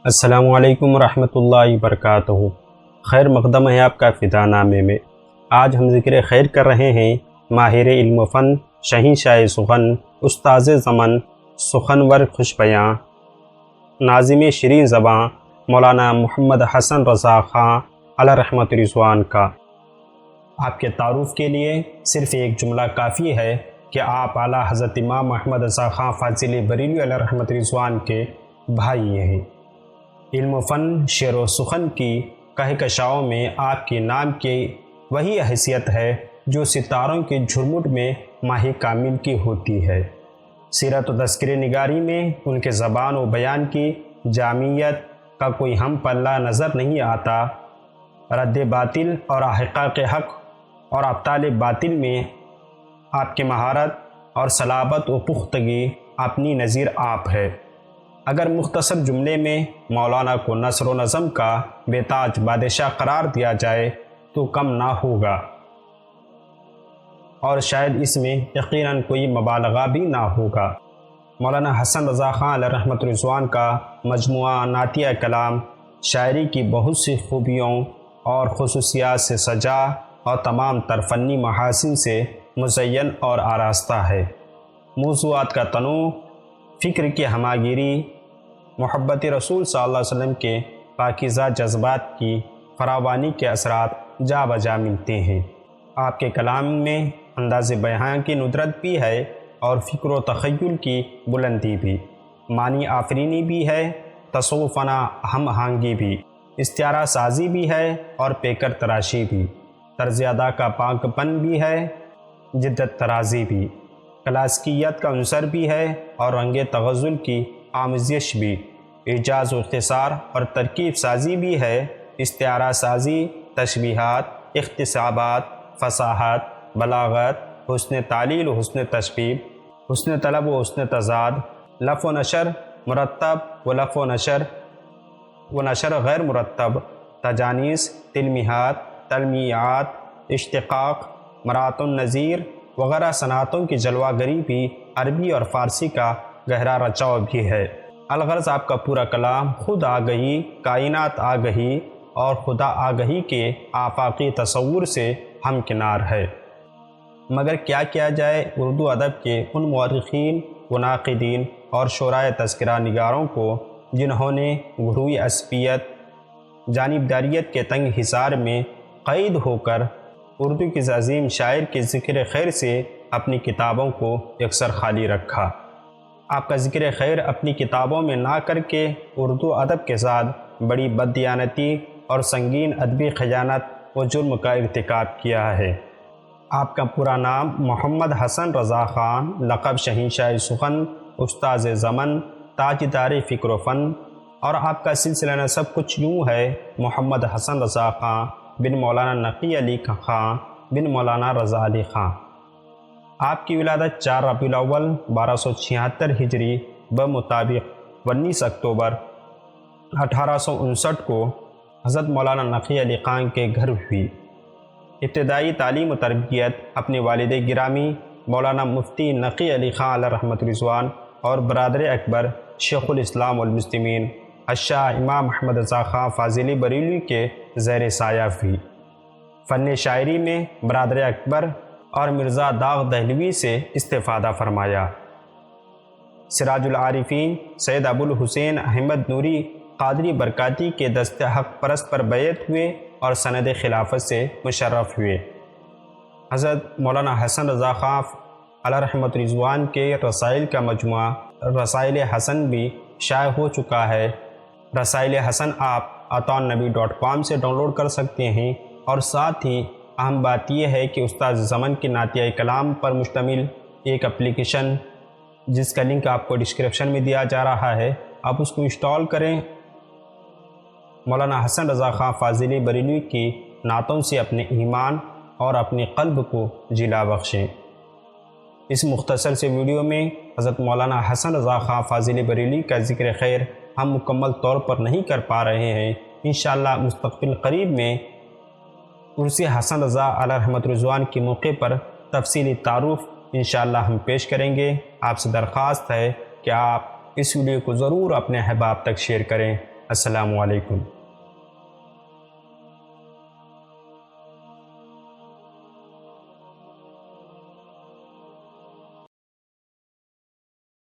السلام علیکم ورحمۃ اللہ وبرکاتہ۔ خیر مقدم ہے آپ کا فدا نامے میں۔ آج ہم ذکر خیر کر رہے ہیں ماہر علم و فن، شہنشاہ سخن، استاذ زمن، سخنور خوش بیاں، ناظم شیریں زباں مولانا محمد حسن رضا خان علیہ رحمت رضوان کا۔ آپ کے تعارف کے لیے صرف ایک جملہ کافی ہے کہ آپ اعلیٰ حضرت امام محمد رضا خان فاضلی بریلوی علیہ رحمت رضوان کے بھائی ہیں۔ علم و فن، شعر و سخن کی کہکشاؤں میں آپ کے نام کی وہی حیثیت ہے جو ستاروں کے جھرمٹ میں ماہ کامل کی ہوتی ہے۔ سیرت و تذکرہ نگاری میں ان کے زبان و بیان کی جامعیت کا کوئی ہم پلہ نظر نہیں آتا۔ رد باطل اور احقاق حق اور ابطال باطل میں آپ کی مہارت اور صلابت و پختگی اپنی نظیر آپ ہے۔ اگر مختصر جملے میں مولانا کو نثر و نظم کا بے تاج بادشاہ قرار دیا جائے تو کم نہ ہوگا، اور شاید اس میں یقیناً کوئی مبالغہ بھی نہ ہوگا۔ مولانا حسن رضا خان علیہ رحمت رضوان کا مجموعہ نعتیہ کلام شاعری کی بہت سی خوبیوں اور خصوصیات سے سجا اور تمام تر فنی محاسن سے مزین اور آراستہ ہے۔ موضوعات کا تنوع، فکر کی ہماگیری، محبت رسول صلی اللہ علیہ وسلم کے پاکیزہ جذبات کی فراوانی کے اثرات جا بجا ملتے ہیں۔ آپ کے کلام میں انداز بیاں کی ندرت بھی ہے اور فکر و تخیل کی بلندی بھی، معنی آفرینی بھی ہے، تصوفانہ ہم آہنگی بھی، استعارہ سازی بھی ہے اور پیکر تراشی بھی، طرز ادا کا پاک پن بھی ہے، جدت ترازی بھی، کلاسیکیت کا عنصر بھی ہے اور رنگ تغزل کی آمیزش بھی، اعجاز و اختصار اور ترکیب سازی بھی ہے، استعارہ سازی، تشبیہات، اختصابات، فصاحت، بلاغت، حسن تعلیل و حسن تشبیب، حسن طلب و حسن تضاد، لف و نشر مرتب و لف و نشر غیر مرتب، تجانیس، تلمیحات، تلمیعات، اشتقاق، مرات النظیر وغیرہ صنعتوں کی جلوہ گری بھی عربی اور فارسی کا گہرا رچاؤ بھی ہے۔ الغرض آپ کا پورا کلام خود آگہی، کائنات آگہی اور خدا آگہی کے آفاقی تصور سے ہمکنار ہے۔ مگر کیا کیا جائے اردو ادب کے ان مورخین و ناقدین اور شعرائے تذکرہ نگاروں کو جنہوں نے گروہی عصبیت، جانبداریت کے تنگ حصار میں قید ہو کر اردو کے عظیم شاعر کے ذکر خیر سے اپنی کتابوں کو یکسر خالی رکھا۔ آپ کا ذکر خیر اپنی کتابوں میں نہ کر کے اردو ادب کے ساتھ بڑی بددیانتی اور سنگین ادبی خیانت و جرم کا ارتکاب کیا ہے۔ آپ کا پورا نام محمد حسن رضا خان، لقب شہنشاہ سخن، استاذ زمن، تاجدار فکر و فن، اور آپ کا سلسلہ نسب کچھ یوں ہے: محمد حسن رضا خان بن مولانا نقی علی خان بن مولانا رضا علی خان۔ آپ کی ولادت 4 ربیع الاول 1276 ہجری بمطابق 19 اکتوبر 1859 کو حضرت مولانا نقی علی خان کے گھر ہوئی۔ ابتدائی تعلیم و تربیت اپنے والد گرامی مولانا مفتی نقی علی خان علیہ رحمت رضوان اور برادر اکبر شیخ الاسلام والمسلمین الشاہ امام محمد رضا خان فاضلی بریلوی کے زیر سایہ ہوئی۔ فن شاعری میں برادر اکبر اور مرزا داغ دہلوی سے استفادہ فرمایا۔ سراج العارفین سید ابو الحسین احمد نوری قادری برکاتی کے دست حق پرست پر بیعت ہوئے اور سند خلافت سے مشرف ہوئے۔ حضرت مولانا حسن رضا خان علیہ رحمت رضوان کے رسائل کا مجموعہ رسائل حسن بھی شائع ہو چکا ہے۔ رسائل حسن آپ عطاءالنبی.com سے ڈاؤن لوڈ کر سکتے ہیں، اور ساتھ ہی اہم بات یہ ہے کہ استاد زمن کے نعتیہ کلام پر مشتمل ایک اپلیکیشن جس کا لنک آپ کو ڈسکرپشن میں دیا جا رہا ہے، آپ اس کو انسٹال کریں۔ مولانا حسن رضا خان فاضلی بریلوی کی نعتوں سے اپنے ایمان اور اپنے قلب کو جلا بخشیں۔ اس مختصر سے ویڈیو میں حضرت مولانا حسن رضا خان فاضلی بریلوی کا ذکر خیر ہم مکمل طور پر نہیں کر پا رہے ہیں۔ انشاءاللہ مستقبل قریب میں عرس حسن رضا علیہ رحمت رضوان کے موقع پر تفصیلی تعارف انشاءاللہ ہم پیش کریں گے۔ آپ سے درخواست ہے کہ آپ اس ویڈیو کو ضرور اپنے احباب تک شیئر کریں۔ السلام علیکم۔